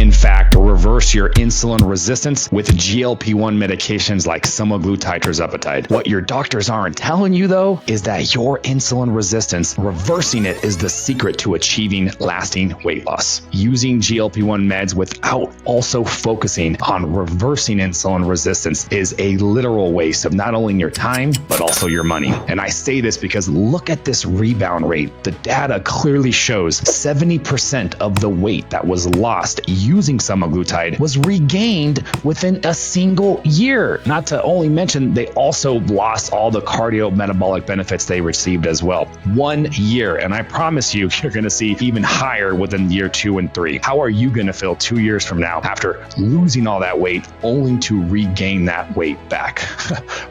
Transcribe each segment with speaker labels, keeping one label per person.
Speaker 1: in fact, reverse your insulin resistance with GLP-1 medications like semaglutide or tirzepatide. What your doctors aren't telling you, though, is that your insulin resistance, reversing it, is the secret to achieving lasting weight loss. Using GLP-1 meds without also focusing on reversing insulin resistance is a literal waste of not only your time, but also your money. And I say this because look at this rebound rate. The data clearly shows 70% of the weight that was lost using semaglutide was regained within a single year. Not to only mention, they also lost all the cardiometabolic benefits they received as well. 1 year. And I promise you, you're going to see even higher within year 2 and 3. How are you going to feel 2 years from now after losing all that weight only to regain that weight back?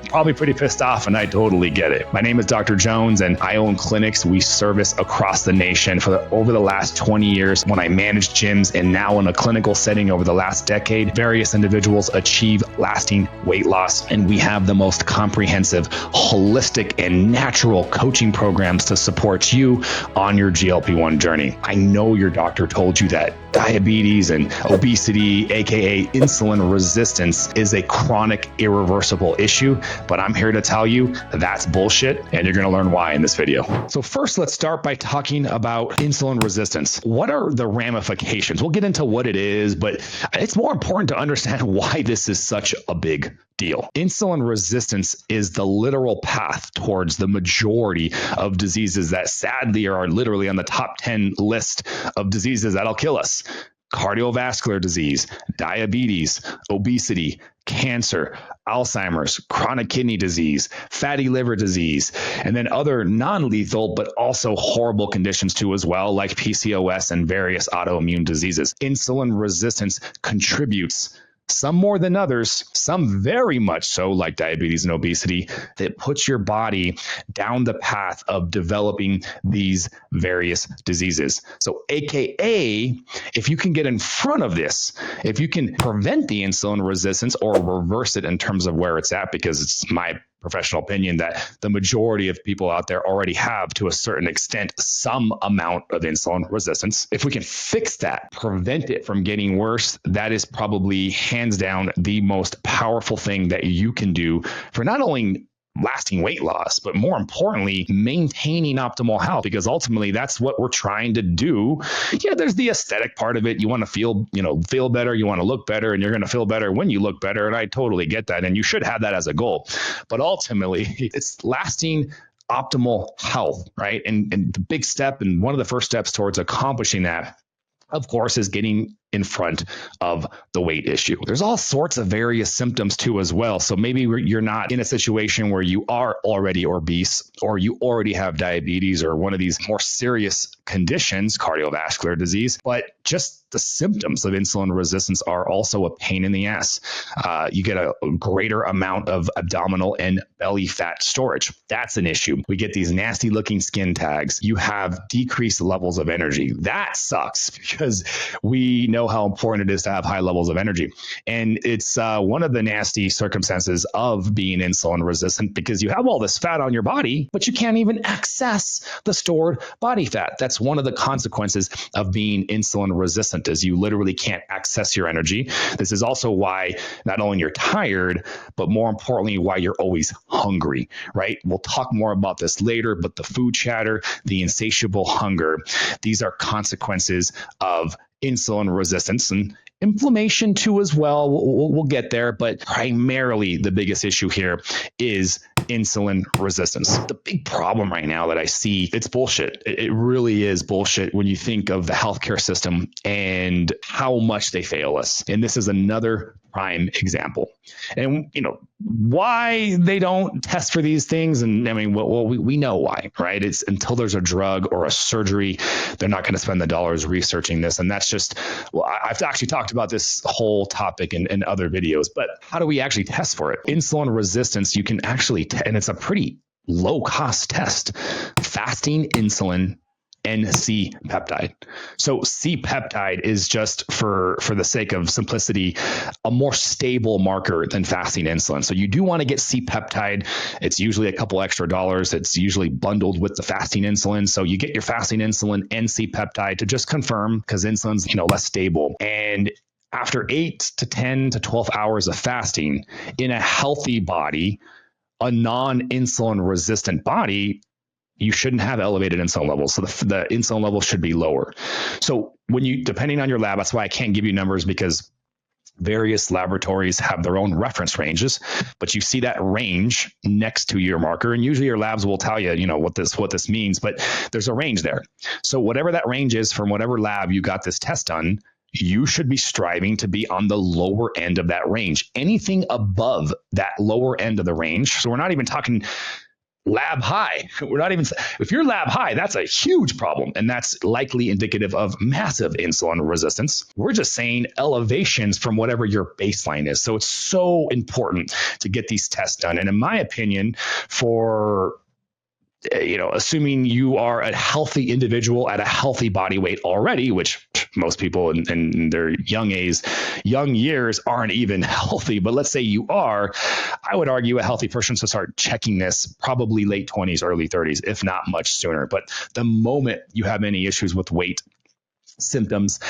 Speaker 1: Probably pretty pissed off, and I totally get it. My name is Dr. Jones, and I own clinics we service across the nation. Over the last 20 years, when I managed gyms and now in a clinical setting over the last decade, various individuals achieve lasting weight loss, and we have the most comprehensive, holistic, and natural coaching programs to support you on your GLP-1 journey. I know your doctor told you that diabetes and obesity, aka insulin resistance, is a chronic, irreversible issue, but I'm here to tell you that's bullshit, and you're going to learn why in this video. So first, let's start by talking about insulin resistance. What are the ramifications? We'll get into what it is, but it's more important to understand why this is such a big deal. Insulin resistance is the literal path towards the majority of diseases that sadly are literally on the top 10 list of diseases that'll kill us. Cardiovascular disease, diabetes, obesity, cancer, Alzheimer's, chronic kidney disease, fatty liver disease, and then other non-lethal but also horrible conditions too as well, like PCOS and various autoimmune diseases. Insulin resistance contributes, some more than others, some very much so, like diabetes and obesity, that puts your body down the path of developing these various diseases. So AKA, if you can get in front of this, if you can prevent the insulin resistance or reverse it in terms of where it's at, because it's my professional opinion that the majority of people out there already have, to a certain extent, some amount of insulin resistance. If we can fix that, prevent it from getting worse, that is probably hands down the most powerful thing that you can do for not only lasting weight loss, but more importantly, maintaining optimal health, because ultimately that's what we're trying to do. Yeah, there's the aesthetic part of it. You want to feel better. You want to look better, and you're going to feel better when you look better. And I totally get that. And you should have that as a goal. But ultimately, it's lasting optimal health, right? And the big step, and one of the first steps towards accomplishing that, of course, is getting in front of the weight issue. There's all sorts of various symptoms too as well. So maybe you're not in a situation where you are already obese, or you already have diabetes or one of these more serious conditions, cardiovascular disease, but just the symptoms of insulin resistance are also a pain in the ass. You get a greater amount of abdominal and belly fat storage. That's an issue. We get these nasty looking skin tags. You have decreased levels of energy. That sucks, because we know how important it is to have high levels of energy. And it's one of the nasty circumstances of being insulin resistant, because you have all this fat on your body, but you can't even access the stored body fat. That's one of the consequences of being insulin resistant, is you literally can't access your energy. This is also why not only you're tired, but more importantly, why you're always hungry, right? We'll talk more about this later, but the food chatter, the insatiable hunger, these are consequences of insulin resistance and inflammation too as well. We'll get there, but primarily the biggest issue here is insulin resistance. The big problem right now that I see, it's bullshit. It really is bullshit when you think of the healthcare system and how much they fail us. And this is another prime example. And why they don't test for these things, and I mean, we know why, right? It's until there's a drug or a surgery, they're not going to spend the dollars researching this. And that's just, I've actually talked about this whole topic in other videos, but how do we actually test for it? Insulin resistance, you can actually, and it's a pretty low cost test, fasting insulin and C-peptide. So C-peptide is just for the sake of simplicity, a more stable marker than fasting insulin. So you do want to get C-peptide. It's usually a couple extra dollars. It's usually bundled with the fasting insulin. So you get your fasting insulin and C-peptide to just confirm, because insulin's, less stable. And after 8 to 10 to 12 hours of fasting in a healthy body, a non-insulin resistant body, you shouldn't have elevated insulin levels. So the insulin levels should be lower. So depending on your lab, that's why I can't give you numbers, because various laboratories have their own reference ranges, but you see that range next to your marker, and usually your labs will tell you, what this means, but there's a range there. So whatever that range is from whatever lab you got this test done, you should be striving to be on the lower end of that range. Anything above that lower end of the range, so we're not even talking lab high. If you're lab high, that's a huge problem. And that's likely indicative of massive insulin resistance. We're just saying elevations from whatever your baseline is. So it's so important to get these tests done. And in my opinion, assuming you are a healthy individual at a healthy body weight already, which most people in their young years aren't even healthy, but let's say you are, I would argue a healthy person should start checking this probably late 20s, early 30s, if not much sooner. But the moment you have any issues with weight, symptoms,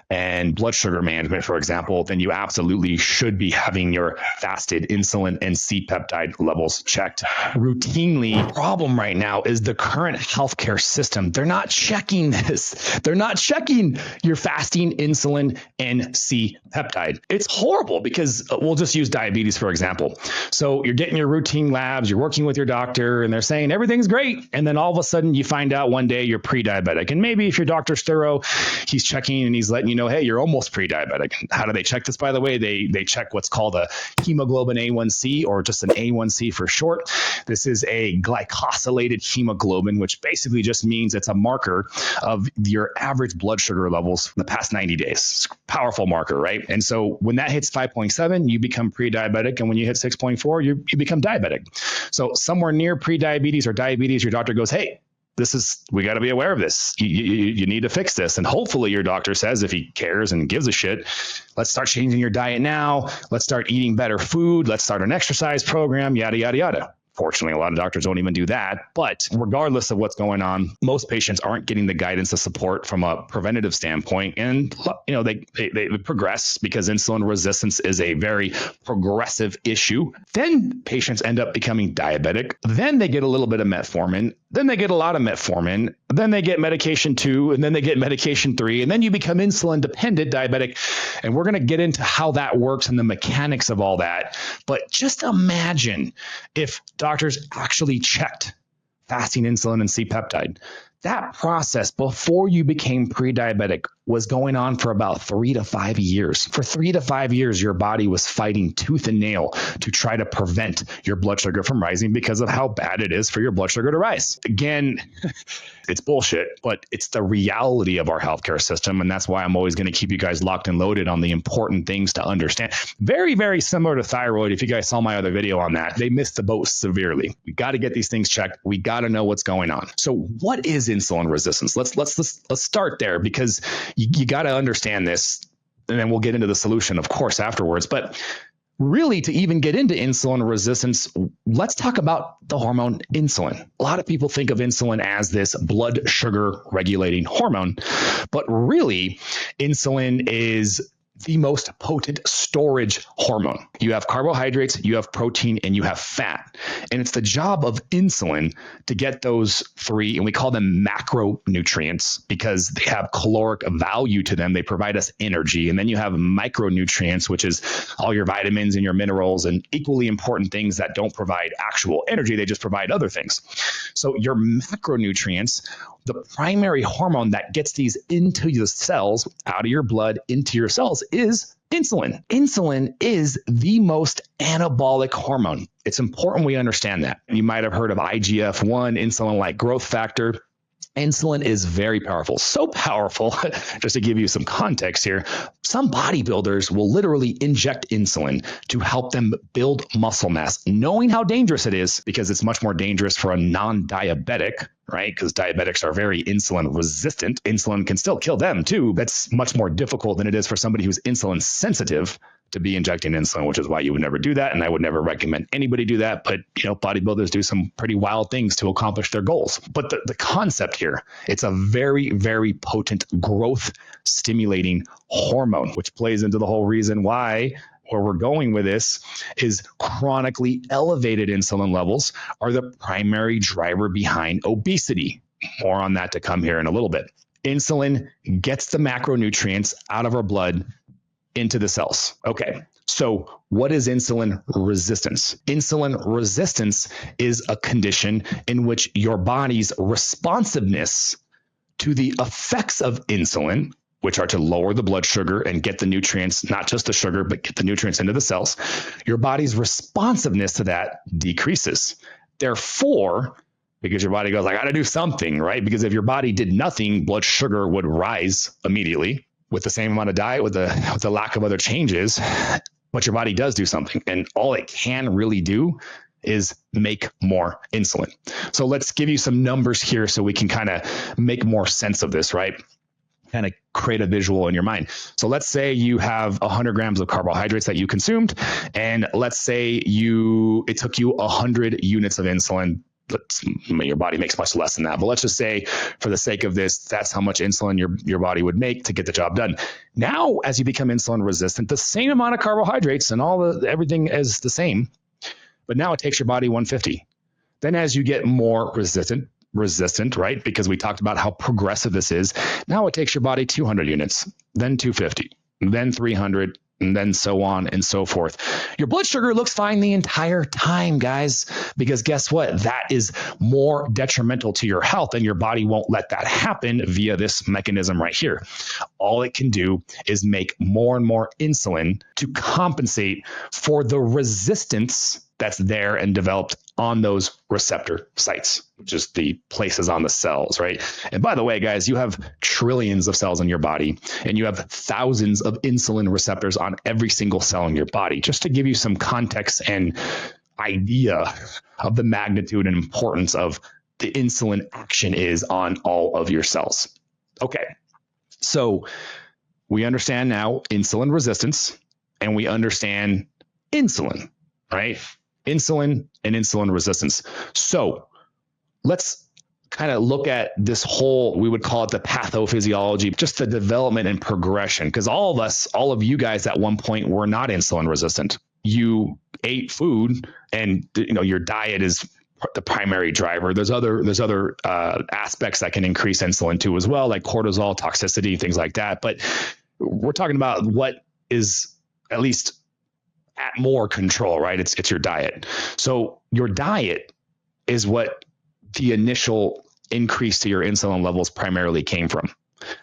Speaker 1: and blood sugar management, for example, then you absolutely should be having your fasted insulin and C-peptide levels checked routinely. The problem right now is the current healthcare system. They're not checking this. They're not checking your fasting insulin and C-peptide. It's horrible, because we'll just use diabetes, for example. So you're getting your routine labs, you're working with your doctor, and they're saying everything's great. And then all of a sudden you find out one day you're pre-diabetic. And maybe if your doctor's thorough, he's checking and he's letting you know, hey, you're almost pre-diabetic. How do they check this, by the way? They check what's called a hemoglobin A1C, or just an A1C for short. This is a glycosylated hemoglobin, which basically just means it's a marker of your average blood sugar levels in the past 90 days. It's a powerful marker, right? And so when that hits 5.7, you become pre-diabetic. And when you hit 6.4, you become diabetic. So somewhere near pre-diabetes or diabetes, your doctor goes, hey, we got to be aware of this. You need to fix this. And hopefully your doctor says, if he cares and gives a shit, let's start changing your diet now. Let's start eating better food. Let's start an exercise program, yada, yada, yada. Fortunately, a lot of doctors don't even do that. But regardless of what's going on, most patients aren't getting the guidance and support from a preventative standpoint. And, they progress, because insulin resistance is a very progressive issue. Then patients end up becoming diabetic. Then they get a little bit of metformin. Then they get a lot of metformin. Then they get medication 2, and then they get medication 3. And then you become insulin dependent diabetic. And we're going to get into how that works and the mechanics of all that. But just imagine if doctors actually checked fasting insulin and C-peptide. That process before you became pre-diabetic was going on for about 3 to 5 years. For 3 to 5 years, your body was fighting tooth and nail to try to prevent your blood sugar from rising, because of how bad it is for your blood sugar to rise. Again, it's bullshit, but it's the reality of our healthcare system. And that's why I'm always going to keep you guys locked and loaded on the important things to understand. Very, very similar to thyroid. If you guys saw my other video on that, they missed the boat severely. We got to get these things checked. We got to know what's going on. So what is insulin resistance? Let's start there, because you got to understand this, and then we'll get into the solution, of course, afterwards. But really, to even get into insulin resistance, let's talk about the hormone insulin. A lot of people think of insulin as this blood sugar regulating hormone, but really, insulin is the most potent storage hormone. You have carbohydrates, you have protein, and you have fat. And it's the job of insulin to get those 3, and we call them macronutrients because they have caloric value to them. They provide us energy. And then you have micronutrients, which is all your vitamins and your minerals, and equally important things that don't provide actual energy. They just provide other things. So your macronutrients, the primary hormone that gets these into the cells, out of your blood, into your cells, is insulin. Insulin is the most anabolic hormone. It's important we understand that. You might have heard of IGF-1, insulin-like growth factor. Insulin is very powerful. So powerful, just to give you some context here, some bodybuilders will literally inject insulin to help them build muscle mass, knowing how dangerous it is, because it's much more dangerous for a non-diabetic right? Because diabetics are very insulin resistant. Insulin can still kill them too. That's much more difficult than it is for somebody who's insulin sensitive to be injecting insulin, which is why you would never do that. And I would never recommend anybody do that. But, bodybuilders do some pretty wild things to accomplish their goals. But the concept here, it's a very, very potent growth stimulating hormone, which plays into the whole reason why where we're going with this is chronically elevated insulin levels are the primary driver behind obesity. More on that to come here in a little bit. Insulin gets the macronutrients out of our blood into the cells. Okay, so what is insulin resistance? Insulin resistance is a condition in which your body's responsiveness to the effects of insulin, which are to lower the blood sugar and get the nutrients, not just the sugar, but get the nutrients into the cells, your body's responsiveness to that decreases. Therefore, because your body goes, I got to do something, right? Because if your body did nothing, blood sugar would rise immediately with the same amount of diet, with the lack of other changes. But your body does do something. And all it can really do is make more insulin. So let's give you some numbers here so we can kind of make more sense of this, right? Kind of create a visual in your mind. So let's say you have 100 grams of carbohydrates that you consumed, and let's say it took you 100 units of insulin. Your body makes much less than that, but let's just say for the sake of this, that's how much insulin your body would make to get the job done. Now, as you become insulin resistant, the same amount of carbohydrates and everything is the same, but now it takes your body 150. Then as you get more resistant, right? Because we talked about how progressive this is. Now it takes your body 200 units, then 250, then 300, and then so on and so forth. Your blood sugar looks fine the entire time, guys, because guess what? That is more detrimental to your health, and your body won't let that happen via this mechanism right here. All it can do is make more and more insulin to compensate for the resistance that's there and developed on those receptor sites, which is the places on the cells, right? And by the way, guys, you have trillions of cells in your body, and you have thousands of insulin receptors on every single cell in your body, just to give you some context and idea of the magnitude and importance of the insulin action is on all of your cells. Okay, so we understand now insulin resistance, and we understand insulin, right? Insulin and insulin resistance. So let's kind of look at this whole, we would call it the pathophysiology, just the development and progression. Because all of you guys at one point were not insulin resistant. You ate food, and your diet is the primary driver. There's other aspects that can increase insulin too as well, like cortisol, toxicity, things like that. But we're talking about what is at least at more control, right? It's your diet. So your diet is what the initial increase to your insulin levels primarily came from.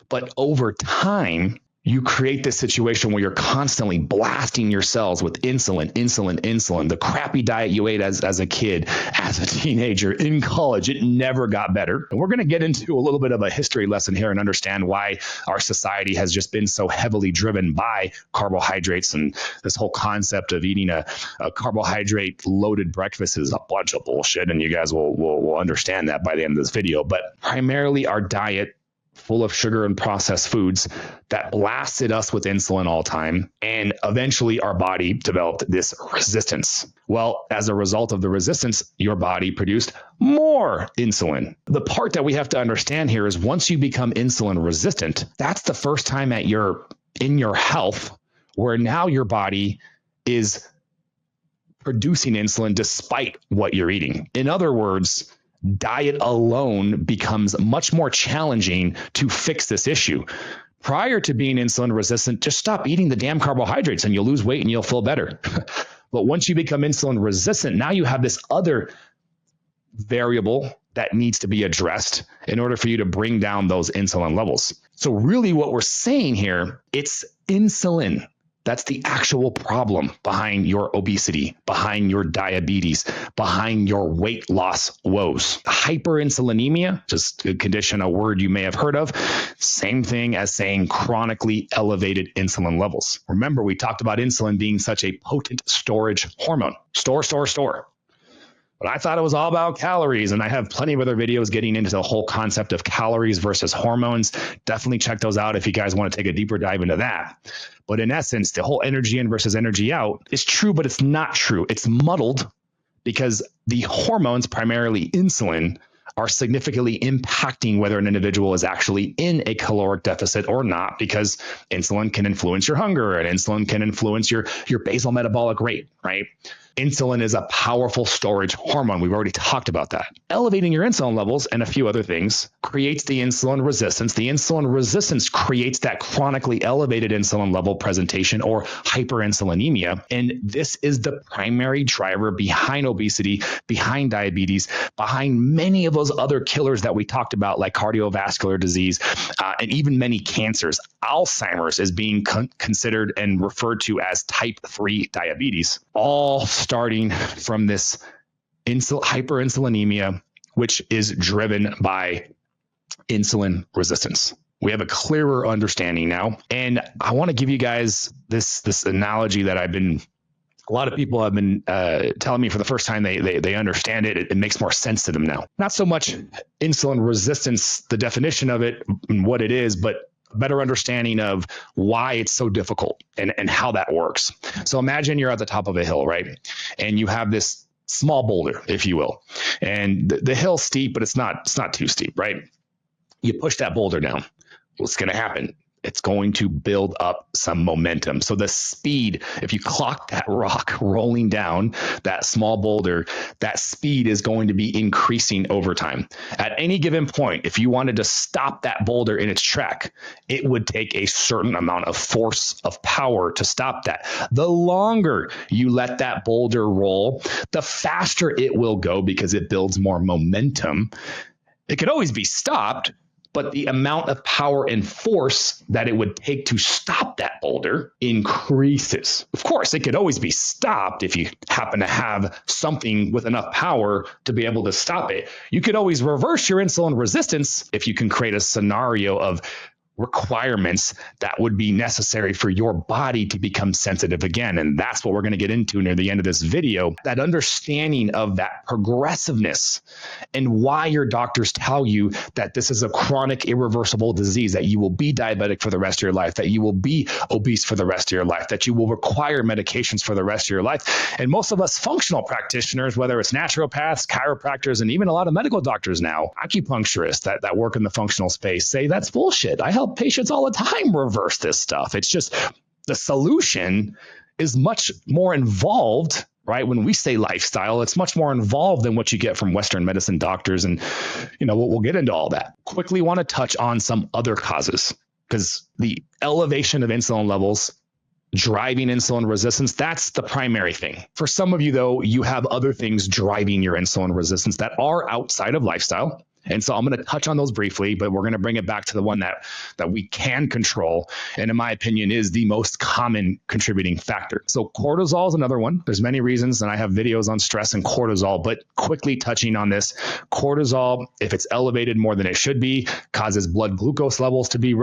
Speaker 1: But over time, you create this situation where you're constantly blasting your cells with insulin, the crappy diet you ate as a kid, as a teenager, in college. It never got better. And we're going to get into a little bit of a history lesson here and understand why our society has just been so heavily driven by carbohydrates, and this whole concept of eating a carbohydrate loaded breakfast is a bunch of bullshit. And you guys will understand that by the end of this video. But primarily our diet, full of sugar and processed foods, that blasted us with insulin all the time. And eventually our body developed this resistance. Well, as a result of the resistance, your body produced more insulin. The part that we have to understand here is once you become insulin resistant, that's the first time in your health where now your body is producing insulin despite what you're eating. In other words, diet alone becomes much more challenging to fix this issue. Prior to being insulin resistant, just stop eating the damn carbohydrates and you'll lose weight and you'll feel better. But once you become insulin resistant, now you have this other variable that needs to be addressed in order for you to bring down those insulin levels. So really what we're saying here, it's insulin. That's the actual problem behind your obesity, behind your diabetes, behind your weight loss woes. Hyperinsulinemia, just a condition, a word you may have heard of, same thing as saying chronically elevated insulin levels. Remember, we talked about insulin being such a potent storage hormone. Store. But I thought it was all about calories, and I have plenty of other videos getting into the whole concept of calories versus hormones. Definitely check those out if you guys want to take a deeper dive into that. But in essence, the whole energy in versus energy out is true, but it's not true. It's muddled because the hormones, primarily insulin, are significantly impacting whether an individual is actually in a caloric deficit or not, because insulin can influence your hunger and insulin can influence your basal metabolic rate, right? Insulin is a powerful storage hormone. We've already talked about that. Elevating your insulin levels and a few other things creates the insulin resistance. The insulin resistance creates that chronically elevated insulin level presentation, or hyperinsulinemia. And this is the primary driver behind obesity, behind diabetes, behind many of those other killers that we talked about, like cardiovascular disease, and even many cancers. Alzheimer's is being considered and referred to as type 3 diabetes, all starting from this hyperinsulinemia, which is driven by insulin resistance. We have a clearer understanding now. And I want to give you guys this analogy that a lot of people have been telling me for the first time they understand it. It makes more sense to them now. Not so much insulin resistance, the definition of it and what it is, but a better understanding of why it's so difficult and how that works. So imagine you're at the top of a hill, right? And you have this small boulder, if you will. And the hill's steep, but it's not too steep, right? You push that boulder down. What's going to happen? It's going to build up some momentum. So the speed, if you clock that rock rolling down, that small boulder, that speed is going to be increasing over time. At any given point, if you wanted to stop that boulder in its track, it would take a certain amount of force, of power to stop that. The longer you let that boulder roll, the faster it will go because it builds more momentum. It could always be stopped, but the amount of power and force that it would take to stop that boulder increases. Of course, it could always be stopped if you happen to have something with enough power to be able to stop it. You could always reverse your insulin resistance if you can create a scenario of requirements that would be necessary for your body to become sensitive again. And that's what we're going to get into near the end of this video, that understanding of that progressiveness and why your doctors tell you that this is a chronic, irreversible disease, that you will be diabetic for the rest of your life, that you will be obese for the rest of your life, that you will require medications for the rest of your life. And most of us functional practitioners, whether it's naturopaths, chiropractors, and even a lot of medical doctors now, acupuncturists that work in the functional space, say that's bullshit. I help patients all the time reverse this stuff. It's just the solution is much more involved, right? When we say lifestyle, it's much more involved than what you get from Western medicine doctors. And, we'll get into all that. Quickly want to touch on some other causes, because the elevation of insulin levels driving insulin resistance, that's the primary thing. For some of you, though, you have other things driving your insulin resistance that are outside of lifestyle. And so I'm going to touch on those briefly, but we're going to bring it back to the one that we can control, and in my opinion is the most common contributing factor. So cortisol is another one. There's many reasons, and I have videos on stress and cortisol, but quickly touching on this, cortisol, if it's elevated more than it should be, causes blood glucose levels to be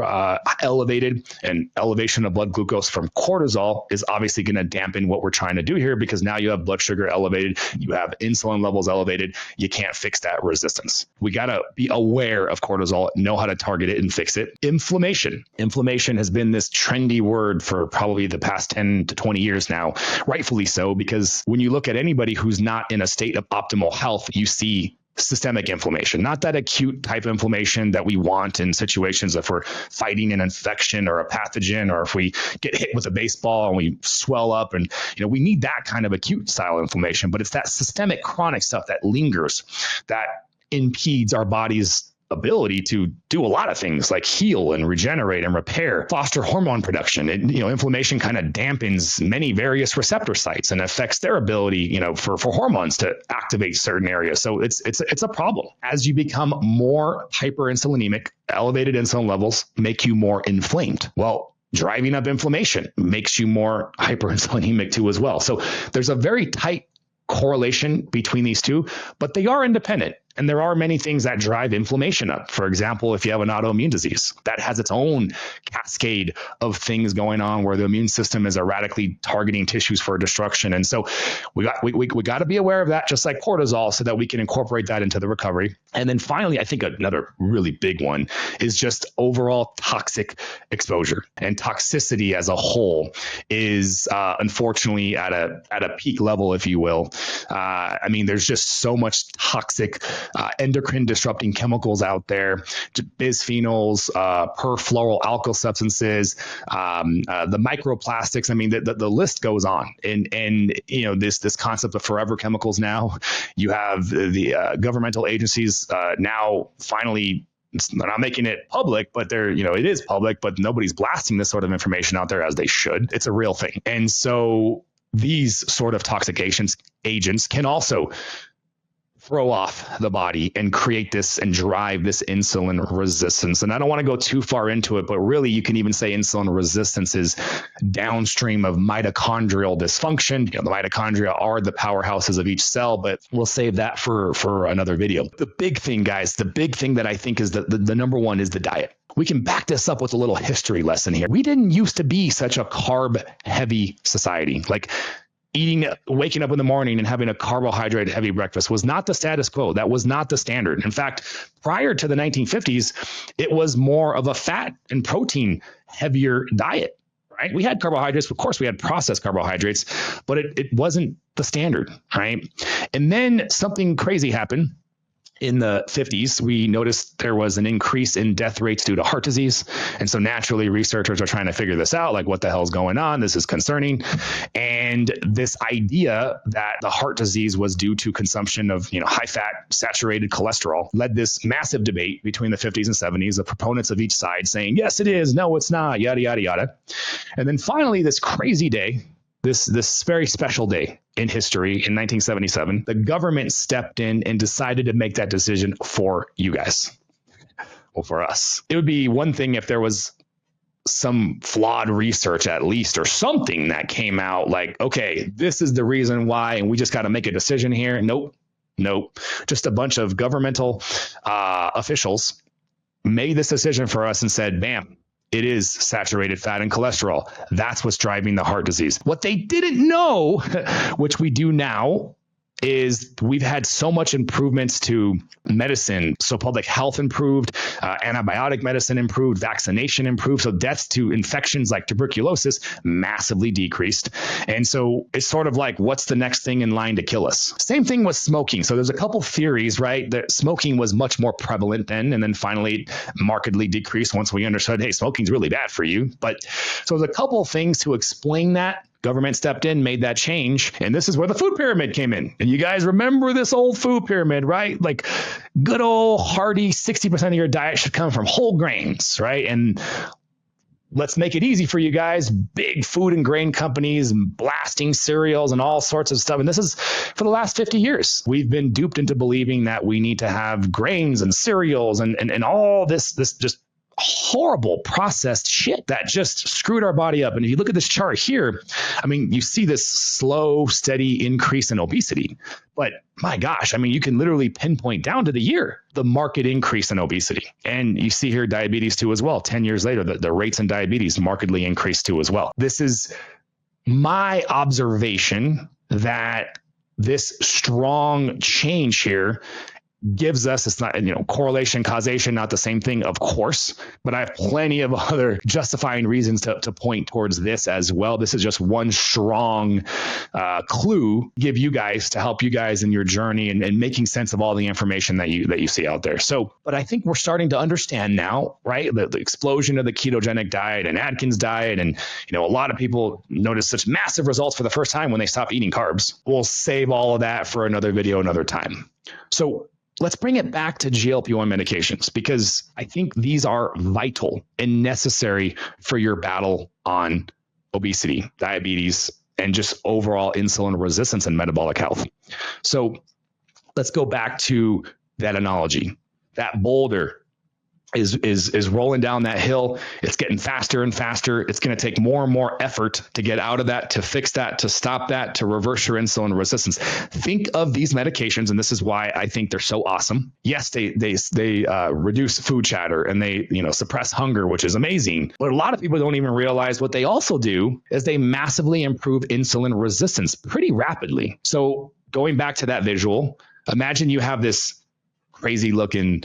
Speaker 1: elevated, and elevation of blood glucose from cortisol is obviously going to dampen what we're trying to do here, because now you have blood sugar elevated, you have insulin levels elevated, you can't fix that resistance. We got to be aware of cortisol, know how to target it and fix it. Inflammation. Inflammation has been this trendy word for probably the past 10 to 20 years now, rightfully so, because when you look at anybody who's not in a state of optimal health, you see systemic inflammation, not that acute type inflammation that we want in situations if we're fighting an infection or a pathogen, or if we get hit with a baseball and we swell up, and we need that kind of acute style inflammation. But it's that systemic chronic stuff that lingers, that impedes our body's ability to do a lot of things like heal and regenerate and repair, foster hormone production. Inflammation kind of dampens many various receptor sites and affects their ability, for hormones to activate certain areas. So it's a problem. As you become more hyperinsulinemic, elevated insulin levels make you more inflamed. Well, driving up inflammation makes you more hyperinsulinemic too as well. So there's a very tight correlation between these two, but they are independent. And there are many things that drive inflammation up. For example, if you have an autoimmune disease, that has its own cascade of things going on where the immune system is erratically targeting tissues for destruction. And so we got to be aware of that, just like cortisol, so that we can incorporate that into the recovery. And then finally, I think another really big one is just overall toxic exposure, and toxicity as a whole is unfortunately at a peak level, if you will. I mean, there's just so much toxic endocrine disrupting chemicals out there, bisphenols, perfluoroalkyl substances, the microplastics. I mean, the list goes on. And you know, this concept of forever chemicals now, you have the governmental agencies now finally, they're not making it public, but it is public, but nobody's blasting this sort of information out there as they should. It's a real thing. And so these sort of toxic agents can also throw off the body and create this and drive this insulin resistance. And I don't want to go too far into it, but really you can even say insulin resistance is downstream of mitochondrial dysfunction. The mitochondria are the powerhouses of each cell, but we'll save that for another video. The big thing, guys, the big thing that I think is the number one is the diet. We can back this up with a little history lesson here. We didn't used to be such a carb heavy society. Like, waking up in the morning and having a carbohydrate heavy breakfast was not the status quo. That was not the standard. In fact, prior to the 1950s, it was more of a fat and protein heavier diet, right? We had carbohydrates. Of course, we had processed carbohydrates, but it wasn't the standard, right? And then something crazy happened. In the 50s, we noticed there was an increase in death rates due to heart disease. And so naturally, researchers are trying to figure this out, like what the hell is going on? This is concerning. And this idea that the heart disease was due to consumption of high fat, saturated cholesterol led this massive debate between the 50s and 70s, the proponents of each side saying, yes, it is, no, it's not, yada, yada, yada. And then finally, this crazy day, this very special day in history in 1977, the government stepped in and decided to make that decision for you guys. Well, for us. It would be one thing if there was some flawed research at least, or something that came out like, okay, this is the reason why, and we just got to make a decision here. Nope. Just a bunch of governmental officials made this decision for us and said, bam, it is saturated fat and cholesterol. That's what's driving the heart disease. What they didn't know, which we do now, is we've had so much improvements to medicine. So public health improved, antibiotic medicine improved, vaccination improved. So deaths to infections like tuberculosis massively decreased. And so it's sort of like, what's the next thing in line to kill us? Same thing with smoking. So there's a couple theories, right? That smoking was much more prevalent then, and then finally markedly decreased once we understood, hey, smoking's really bad for you. But so there's a couple things to explain that. Government stepped in, made that change. And this is where the food pyramid came in. And you guys remember this old food pyramid, right? Like good old hearty 60% of your diet should come from whole grains, right? And let's make it easy for you guys. Big food and grain companies blasting cereals and all sorts of stuff. And this is for the last 50 years. We've been duped into believing that we need to have grains and cereals and all this just horrible processed shit that just screwed our body up. And if you look at this chart here, I mean, you see this slow, steady increase in obesity. But my gosh, I mean, you can literally pinpoint down to the year the market increase in obesity. And you see here diabetes too as well. 10 years later, the rates in diabetes markedly increased too as well. This is my observation that this strong change here gives us, it's not, correlation, causation, not the same thing, of course, but I have plenty of other justifying reasons to point towards this as well. This is just one strong clue give you guys to help you guys in your journey and making sense of all the information that you see out there. So, but I think we're starting to understand now, right? The explosion of the ketogenic diet and Atkins diet. And, a lot of people notice such massive results for the first time when they stop eating carbs. We'll save all of that for another video, another time. So let's bring it back to GLP-1 medications, because I think these are vital and necessary for your battle on obesity, diabetes, and just overall insulin resistance and metabolic health. So let's go back to that analogy. That boulder is rolling down that hill. It's getting faster and faster. It's going to take more and more effort to get out of that, to fix that, to stop that, to reverse your insulin resistance. Think of these medications, and this is why I think they're so awesome. Yes, they reduce food chatter and they suppress hunger, which is amazing. But a lot of people don't even realize what they also do is they massively improve insulin resistance pretty rapidly. So going back to that visual, imagine you have this crazy looking,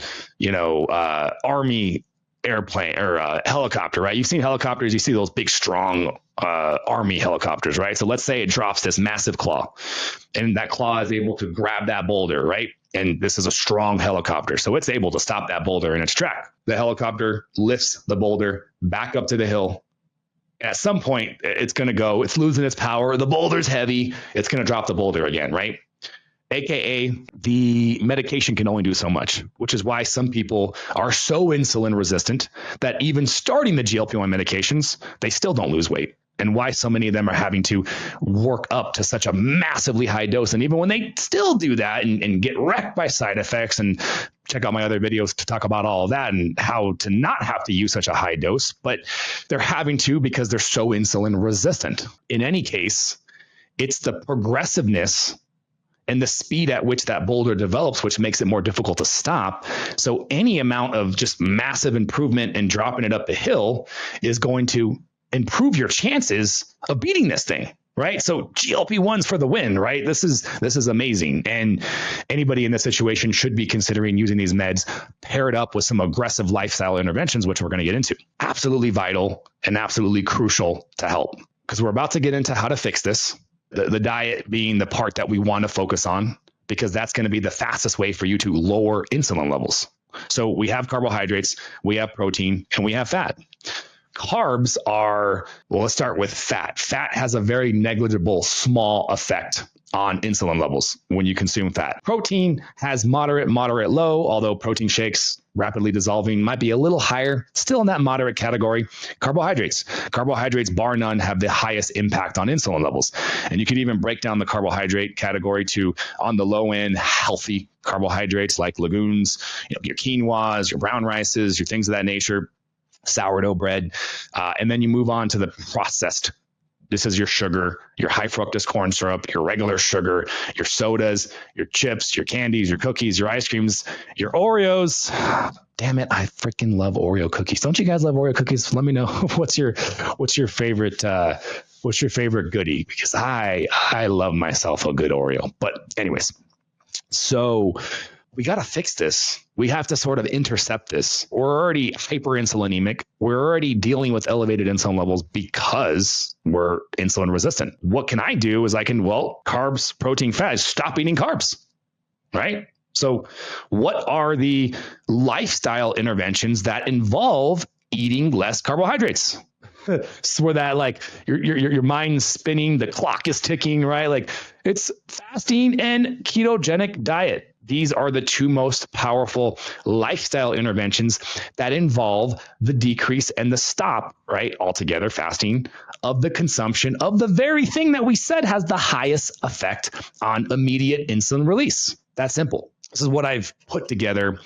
Speaker 1: army airplane or helicopter, right? You've seen helicopters, you see those big, strong army helicopters, right? So let's say it drops this massive claw and that claw is able to grab that boulder, right? And this is a strong helicopter. So it's able to stop that boulder in its track. The helicopter lifts the boulder back up to the hill. At some point, it's losing its power. The boulder's heavy. It's going to drop the boulder again, right? AKA the medication can only do so much, which is why some people are so insulin resistant that even starting the GLP-1 medications, they still don't lose weight. And why so many of them are having to work up to such a massively high dose. And even when they still do that and get wrecked by side effects, and check out my other videos to talk about all of that and how to not have to use such a high dose, but they're having to because they're so insulin resistant. In any case, it's the progressiveness and the speed at which that boulder develops, which makes it more difficult to stop. So any amount of just massive improvement and dropping it up the hill is going to improve your chances of beating this thing, right? So GLP-1s for the win, right? This is amazing. And anybody in this situation should be considering using these meds paired up with some aggressive lifestyle interventions, which we're going to get into. Absolutely vital and absolutely crucial to help, because we're about to get into how to fix this. The diet being the part that we want to focus on, because that's going to be the fastest way for you to lower insulin levels. So we have carbohydrates, we have protein, and we have fat. Carbs are, let's start with fat. Fat has a very negligible, small effect on insulin levels when you consume fat. Protein has moderate, low, although protein shakes, rapidly dissolving, might be a little higher, still in that moderate category. Carbohydrates, bar none, have the highest impact on insulin levels. And you can even break down the carbohydrate category to, on the low end, healthy carbohydrates like legumes, your quinoas, your brown rices, your things of that nature, sourdough bread. And then you move on to the processed. This is your sugar, your high fructose corn syrup, your regular sugar, your sodas, your chips, your candies, your cookies, your ice creams, your Oreos. Damn it, I freaking love Oreo cookies. Don't you guys love Oreo cookies? Let me know what's your favorite goodie, because I love myself a good Oreo. But anyways, so we got to fix this. We have to sort of intercept this. We're already hyperinsulinemic. We're already dealing with elevated insulin levels because we're insulin resistant. What can I do is carbs, protein, fat, stop eating carbs, right? So what are the lifestyle interventions that involve eating less carbohydrates? So where that your mind's spinning, the clock is ticking, right? It's fasting and ketogenic diet. These are the two most powerful lifestyle interventions that involve the decrease and the stop, right? Altogether, fasting, of the consumption of the very thing that we said has the highest effect on immediate insulin release. That's simple. This is what I've put together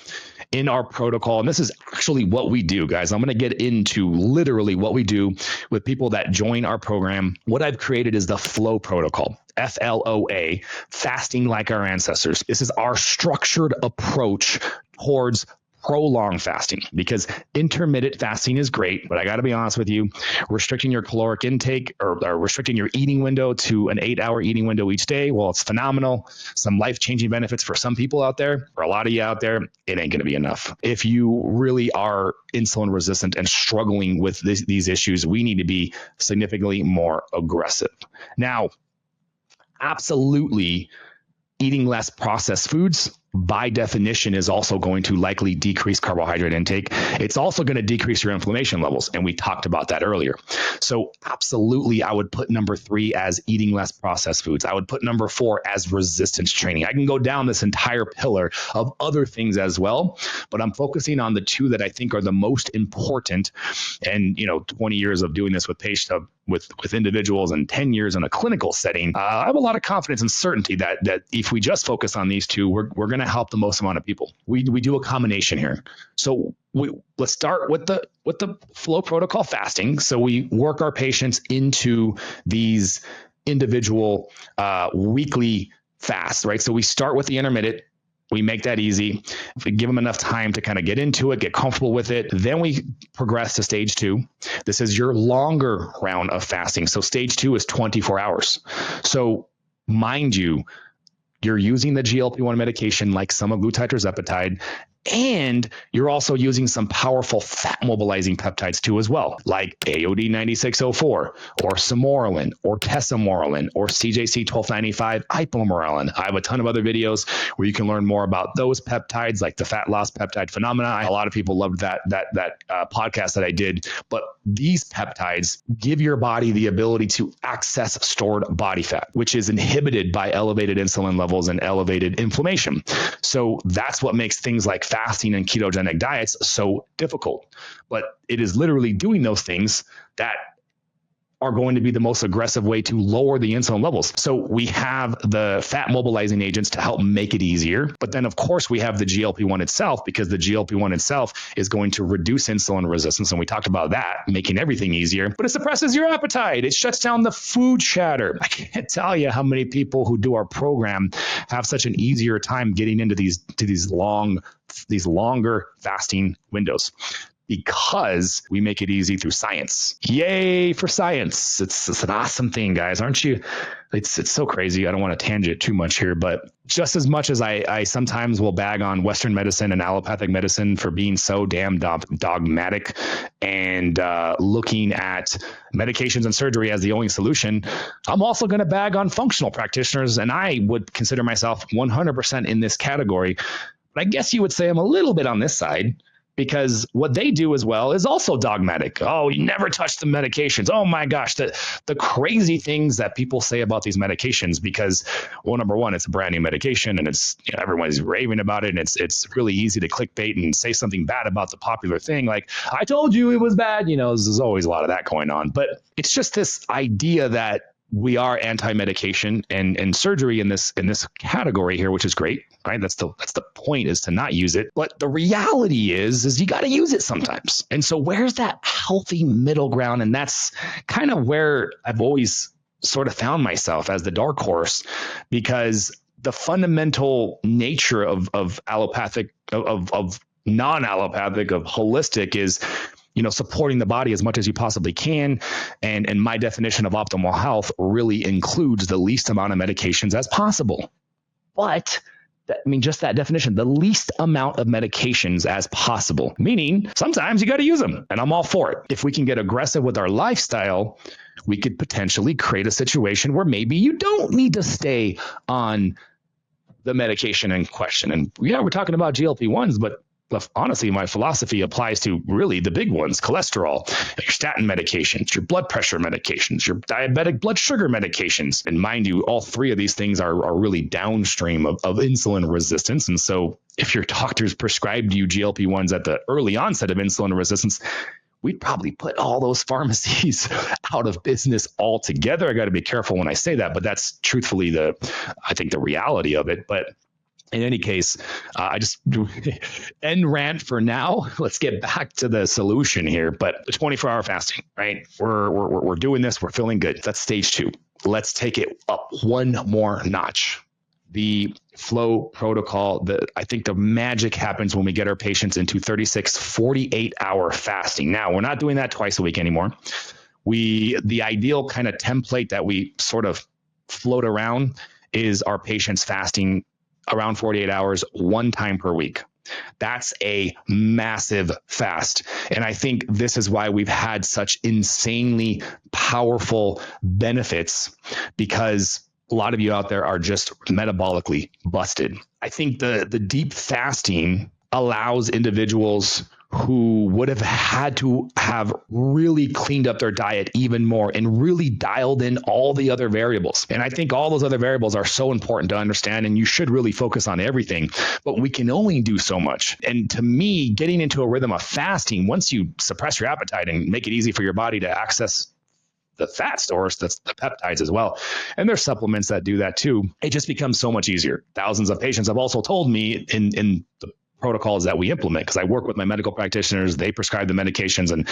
Speaker 1: in our protocol. And this is actually what we do, guys. I'm going to get into literally what we do with people that join our program. What I've created is the FLOA Protocol, FLOA, fasting like our ancestors. This is our structured approach towards prolonged fasting, because intermittent fasting is great, but I got to be honest with you, restricting your caloric intake or restricting your eating window to an 8-hour eating window each day, well, it's phenomenal. Some life-changing benefits for some people out there. For a lot of you out there, it ain't going to be enough. If you really are insulin resistant and struggling with these issues, we need to be significantly more aggressive. Now, absolutely, eating less processed foods by definition is also going to likely decrease carbohydrate intake. It's also going to decrease your inflammation levels. And we talked about that earlier. So absolutely, I would put number 3 as eating less processed foods. I would put number 4 as resistance training. I can go down this entire pillar of other things as well, but I'm focusing on the 2 that I think are the most important. And, 20 years of doing this with patients, with individuals and 10 years in a clinical setting, I have a lot of confidence and certainty that if we just focus on these two, we're going to help the most amount of people. We do a combination here. So let's start with the FLOA Protocol fasting. So we work our patients into these individual weekly fasts, right? So we start with the intermittent. We make that easy. If we give them enough time to kind of get into it, get comfortable with it, then we progress to stage 2. This is your longer round of fasting. So stage 2 is 24 hours. So mind you, you're using the GLP-1 medication like semaglutide or tirzepatide, and you're also using some powerful fat mobilizing peptides too as well, like AOD 9604 or Samorelin or Kesamorelin or CJC 1295 ipamorelin. I have a ton of other videos where you can learn more about those peptides, like the fat loss peptide phenomena. A lot of people loved that podcast that I did, but these peptides give your body the ability to access stored body fat, which is inhibited by elevated insulin levels and elevated inflammation. So that's what makes things like fasting and ketogenic diets so difficult. But it is literally doing those things that are going to be the most aggressive way to lower the insulin levels. So we have the fat mobilizing agents to help make it easier. But then, of course, we have the GLP-1 itself, because the GLP-1 itself is going to reduce insulin resistance. And we talked about that, making everything easier. But it suppresses your appetite. It shuts down the food chatter. I can't tell you how many people who do our program have such an easier time getting into these longer fasting windows, because we make it easy through science. Yay for science. It's an awesome thing, guys, aren't you? It's so crazy. I don't want to tangent too much here, but just as much as I sometimes will bag on Western medicine and allopathic medicine for being so damn dogmatic and looking at medications and surgery as the only solution, I'm also going to bag on functional practitioners, and I would consider myself 100% in this category. But I guess you would say I'm a little bit on this side, because what they do as well is also dogmatic. Oh, you never touch the medications. Oh my gosh, the crazy things that people say about these medications, because, well, number one, it's a brand new medication, and it's, everyone's raving about it, and it's really easy to clickbait and say something bad about the popular thing. Like, I told you it was bad. There's always a lot of that going on. But it's just this idea that we are anti-medication and surgery in this category here, which is great, right? That's the point, is to not use it. But the reality is you got to use it sometimes. And so where's that healthy middle ground? And that's kind of where I've always sort of found myself as the dark horse, because the fundamental nature of allopathic, of non-allopathic, of holistic is, supporting the body as much as you possibly can. And my definition of optimal health really includes the least amount of medications as possible. But just that definition, the least amount of medications as possible, meaning sometimes you got to use them, and I'm all for it. If we can get aggressive with our lifestyle, we could potentially create a situation where maybe you don't need to stay on the medication in question. And yeah, we're talking about GLP-1s, but honestly, my philosophy applies to really the big ones: cholesterol, your statin medications, your blood pressure medications, your diabetic blood sugar medications. And mind you, all three of these things are really downstream of insulin resistance. And so if your doctors prescribed you GLP-1s at the early onset of insulin resistance, we'd probably put all those pharmacies out of business altogether. I got to be careful when I say that, but that's truthfully I think the reality of it. But in any case, I just end rant for now. Let's get back to the solution here. But 24-hour fasting, right? We're doing this. We're feeling good. That's stage 2. Let's take it up one more notch. The FLOA Protocol, I think the magic happens when we get our patients into 36, 48-hour fasting. Now, we're not doing that twice a week anymore. The ideal kind of template that we sort of float around is our patients fasting around 48 hours, one time per week. That's a massive fast. And I think this is why we've had such insanely powerful benefits, because a lot of you out there are just metabolically busted. I think the deep fasting allows individuals who would have had to have really cleaned up their diet even more and really dialed in all the other variables. And I think all those other variables are so important to understand, and you should really focus on everything, but we can only do so much. And to me, getting into a rhythm of fasting, once you suppress your appetite and make it easy for your body to access the fat stores, that's the peptides as well. And there's supplements that do that too. It just becomes so much easier. Thousands of patients have also told me in the protocols that we implement, because I work with my medical practitioners, they prescribe the medications, and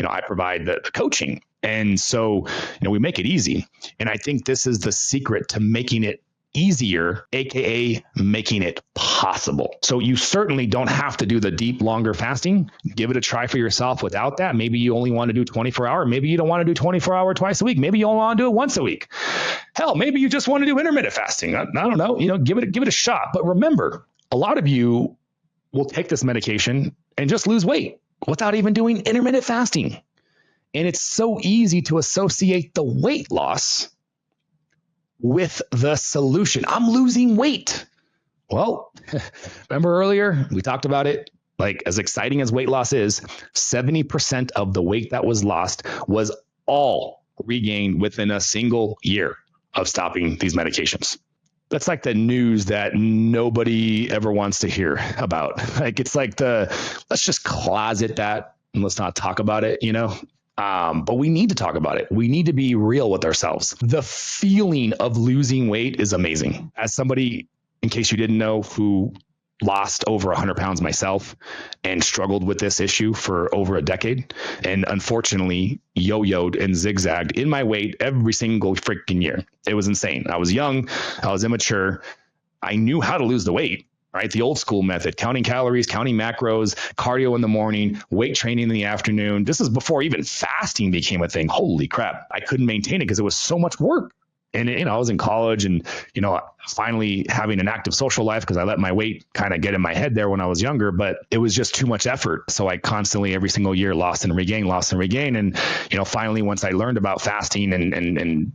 Speaker 1: I provide the coaching. And so we make it easy. And I think this is the secret to making it easier, aka making it possible. So you certainly don't have to do the deep, longer fasting. Give it a try for yourself without that. Maybe you only want to do 24-hour. Maybe you don't want to do 24-hour twice a week. Maybe you only want to do it once a week. Hell, maybe you just want to do intermittent fasting. I don't know. Give it a shot. But remember, a lot of you will take this medication and just lose weight without even doing intermittent fasting. And it's so easy to associate the weight loss with the solution. I'm losing weight. Well, remember earlier, we talked about it. Like, as exciting as weight loss is, 70% of the weight that was lost was all regained within a single year of stopping these medications. That's like the news that nobody ever wants to hear about. Like, it's like let's just closet that and let's not talk about it, But we need to talk about it. We need to be real with ourselves. The feeling of losing weight is amazing. As somebody, in case you didn't know, who lost over 100 pounds myself and struggled with this issue for over a decade, and unfortunately yo-yoed and zigzagged in my weight every single freaking year. It was insane. I was young. I was immature. I knew how to lose the weight. Right? The old school method, counting calories, counting macros, cardio in the morning, weight training in the afternoon. This is before even fasting became a thing. Holy crap. I couldn't maintain it because it was so much work. And, I was in college and, finally having an active social life because I let my weight kind of get in my head there when I was younger, but it was just too much effort. So I constantly, every single year, lost and regain. And, finally, once I learned about fasting and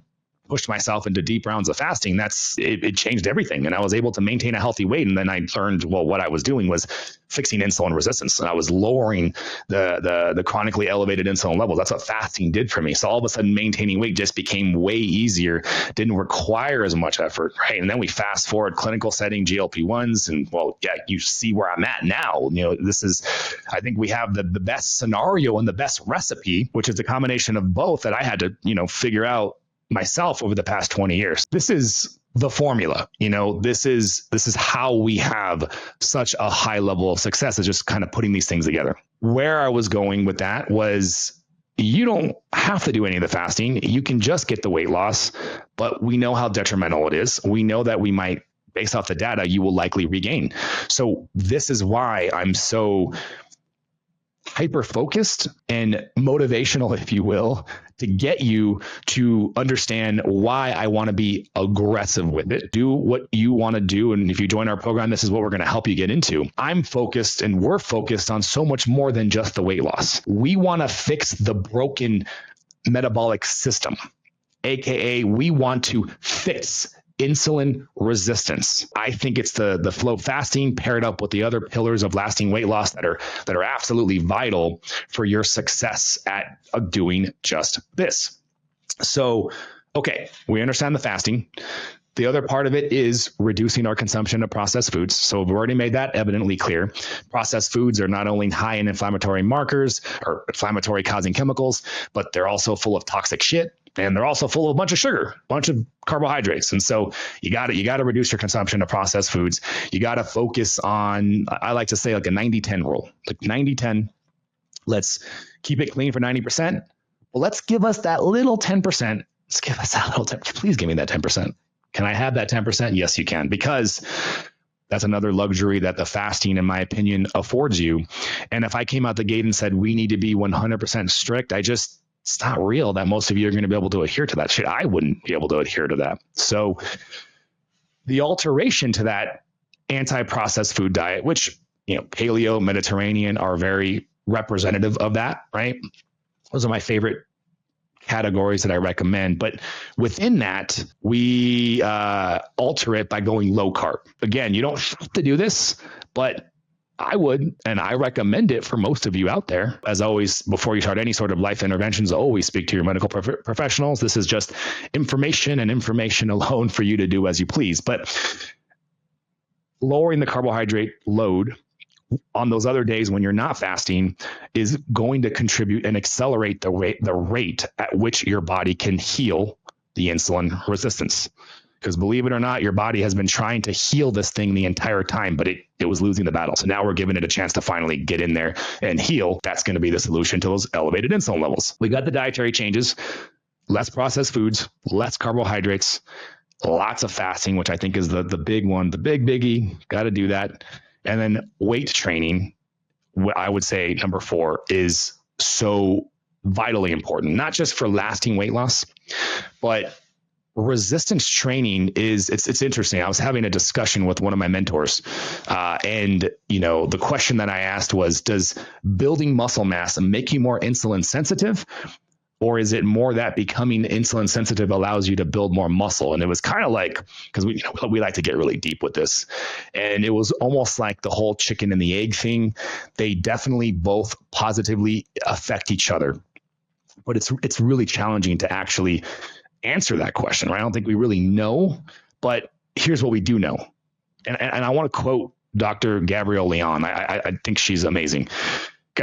Speaker 1: pushed myself into deep rounds of fasting, it changed everything. And I was able to maintain a healthy weight. And then I learned, what I was doing was fixing insulin resistance. And I was lowering the chronically elevated insulin levels. That's what fasting did for me. So all of a sudden, maintaining weight just became way easier, didn't require as much effort, right? And then we fast forward, clinical setting, GLP-1s. And you see where I'm at now. I think we have the best scenario and the best recipe, which is a combination of both that I had to, figure out myself over the past 20 years. This is the formula. This is how we have such a high level of success, is just kind of putting these things together. Where I was going with that was, you don't have to do any of the fasting. You can just get the weight loss, but we know how detrimental it is. We know that we might, based off the data, you will likely regain. So this is why I'm so hyper-focused and motivational, if you will, to get you to understand why I want to be aggressive with it. Do what you want to do. And if you join our program, this is what we're going to help you get into. I'm focused, and we're focused on so much more than just the weight loss. We want to fix the broken metabolic system, AKA we want to fix insulin resistance. I think it's the FLOA fasting paired up with the other pillars of lasting weight loss that are absolutely vital for your success at doing just this. So, okay, we understand the fasting. The other part of it is reducing our consumption of processed foods. So we've already made that evidently clear. Processed foods are not only high in inflammatory markers or inflammatory causing chemicals, but they're also full of toxic shit. And they're also full of a bunch of sugar, a bunch of carbohydrates. And so you got to reduce your consumption of processed foods. You got to focus on, I like to say, like a 90-10 rule, like 90-10. Let's keep it clean for 90%. Well, let's give us that little 10%. Let's give us that little 10%. Please give me that 10%. Can I have that 10%? Yes, you can, because that's another luxury that the fasting, in my opinion, affords you. And if I came out the gate and said, we need to be 100% strict, it's not real that most of you are going to be able to adhere to that shit. I wouldn't be able to adhere to that. So the alteration to that anti-processed food diet, which, paleo, Mediterranean are very representative of that, right? Those are my favorite categories that I recommend. But within that, we alter it by going low carb. Again, you don't have to do this, but I would, and I recommend it for most of you out there. As always, before you start any sort of life interventions, always speak to your medical professionals. This is just information and information alone for you to do as you please. But lowering the carbohydrate load on those other days when you're not fasting is going to contribute and accelerate the rate at which your body can heal the insulin resistance. Because believe it or not, your body has been trying to heal this thing the entire time, but it was losing the battle. So now we're giving it a chance to finally get in there and heal. That's going to be the solution to those elevated insulin levels. We got the dietary changes, less processed foods, less carbohydrates, lots of fasting, which I think is the big one, the big biggie. Got to do that. And then weight training, I would say number 4 is so vitally important, not just for lasting weight loss, but resistance training it's interesting. I was having a discussion with one of my mentors, and the question that I asked was, does building muscle mass make you more insulin sensitive, or is it more that becoming insulin sensitive allows you to build more muscle? And it was kind of like, because we like to get really deep with this, and it was almost like the whole chicken and the egg thing. They definitely both positively affect each other, but it's really challenging to actually answer that question, right? I don't think we really know, but here's what we do know. And I want to quote Dr. Gabrielle Leon. I think she's amazing. You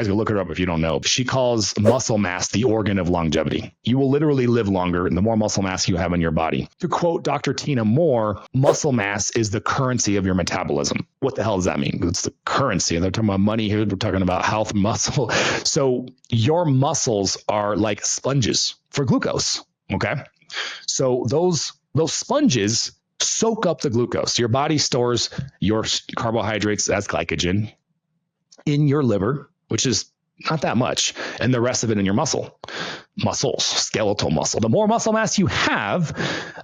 Speaker 1: guys can look her up if you don't know. She calls muscle mass the organ of longevity. You will literally live longer and the more muscle mass you have in your body. To quote Dr. Tina Moore, muscle mass is the currency of your metabolism. What the hell does that mean? It's the currency. They're talking about money here. We're talking about health, muscle. So your muscles are like sponges for glucose. Okay. So those sponges soak up the glucose. Your body stores your carbohydrates as glycogen in your liver, which is not that much, and the rest of it in your muscles, skeletal muscle. The more muscle mass you have,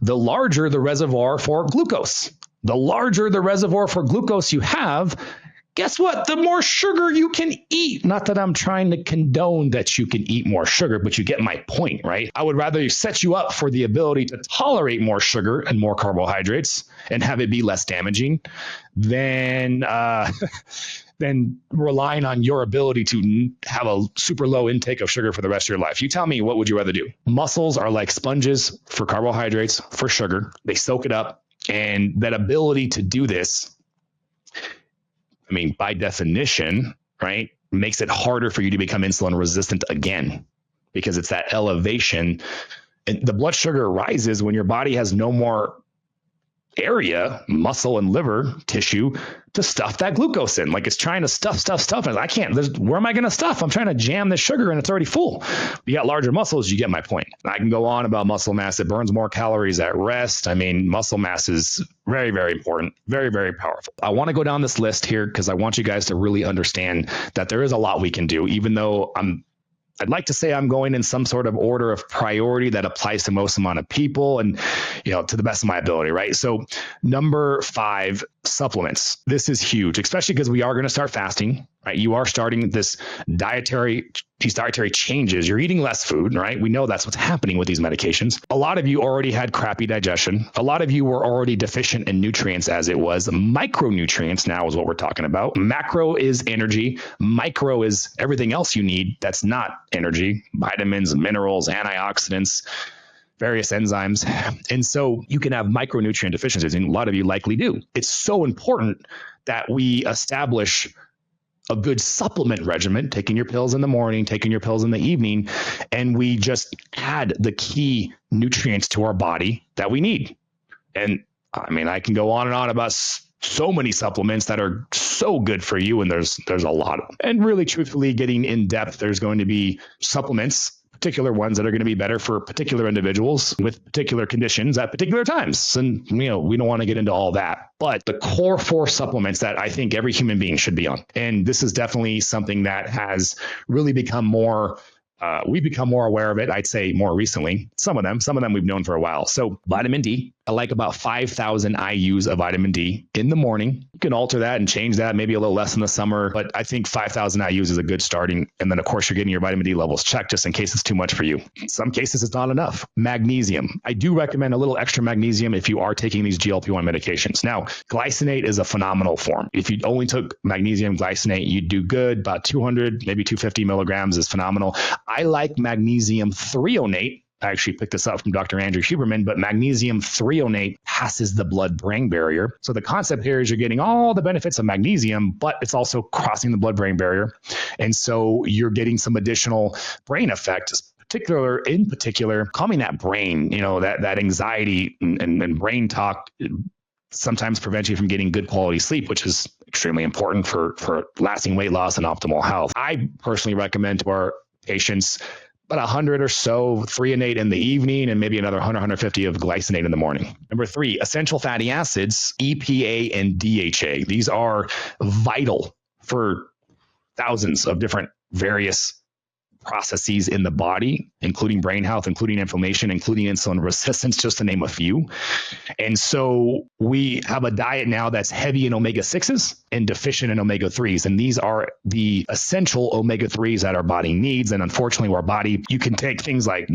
Speaker 1: the larger the reservoir for glucose. The larger the reservoir for glucose you have, guess what? The more sugar you can eat. Not that I'm trying to condone that you can eat more sugar, but you get my point, right? I would rather set you up for the ability to tolerate more sugar and more carbohydrates and have it be less damaging than relying on your ability to have a super low intake of sugar for the rest of your life. You tell me, what would you rather do? Muscles are like sponges for carbohydrates, for sugar. They soak it up. And that ability to do this, I mean, by definition, right, makes it harder for you to become insulin resistant again, because it's that elevation. And the blood sugar rises when your body has no more area, muscle and liver tissue, to stuff that glucose in. Like it's trying to stuff. And I can't, where am I going to stuff? I'm trying to jam this sugar and it's already full. You got larger muscles, you get my point. I can go on about muscle mass. It burns more calories at rest. I mean, muscle mass is very, very important, very, very powerful. I want to go down this list here because I want you guys to really understand that there is a lot we can do, even though I'd like to say I'm going in some sort of order of priority that applies to most amount of people and, to the best of my ability, right? So number 5, supplements. This is huge, especially because we are going to start fasting, right? You are starting these dietary changes. You're eating less food, right? We know that's what's happening with these medications. A lot of you already had crappy digestion. A lot of you were already deficient in nutrients as it was. Micronutrients now is what we're talking about. Macro is energy. Micro is everything else you need that's not energy, vitamins, minerals, antioxidants, various enzymes. And so you can have micronutrient deficiencies, and a lot of you likely do. It's so important that we establish a good supplement regimen, taking your pills in the morning, taking your pills in the evening, and we just add the key nutrients to our body that we need. And I mean, I can go on and on about so many supplements that are so good for you, and there's a lot of them. And really, truthfully, getting in depth, there's going to be supplements, particular ones that are going to be better for particular individuals with particular conditions at particular times. And, we don't want to get into all that, but the core 4 supplements that I think every human being should be on. And this is definitely something that has really become more, we've become more aware of it, I'd say more recently. Some of them we've known for a while. So vitamin D, I like about 5,000 IUs of vitamin D in the morning. You can alter that and change that, maybe a little less in the summer, but I think 5,000 IUs is a good starting. And then of course you're getting your vitamin D levels checked just in case it's too much for you. In some cases it's not enough. Magnesium. I do recommend a little extra magnesium if you are taking these GLP-1 medications. Now, glycinate is a phenomenal form. If you only took magnesium glycinate, you'd do good. About 200, maybe 250 milligrams is phenomenal. I like magnesium threonate I actually picked this up from Dr. Andrew Huberman, but magnesium threonate passes the blood-brain barrier. So the concept here is you're getting all the benefits of magnesium, but it's also crossing the blood-brain barrier. And so you're getting some additional brain effect, in particular, calming that brain, that anxiety and brain talk sometimes prevents you from getting good quality sleep, which is extremely important for lasting weight loss and optimal health. I personally recommend to our patients about 100 or so threonate in the evening and maybe another 100, 150 of glycinate in the morning. Number 3, essential fatty acids, EPA and DHA. These are vital for thousands of different various processes in the body, including brain health, including inflammation, including insulin resistance, just to name a few. And so we have a diet now that's heavy in omega-6s and deficient in omega-3s. And these are the essential omega-3s that our body needs. And unfortunately, our body, you can take things like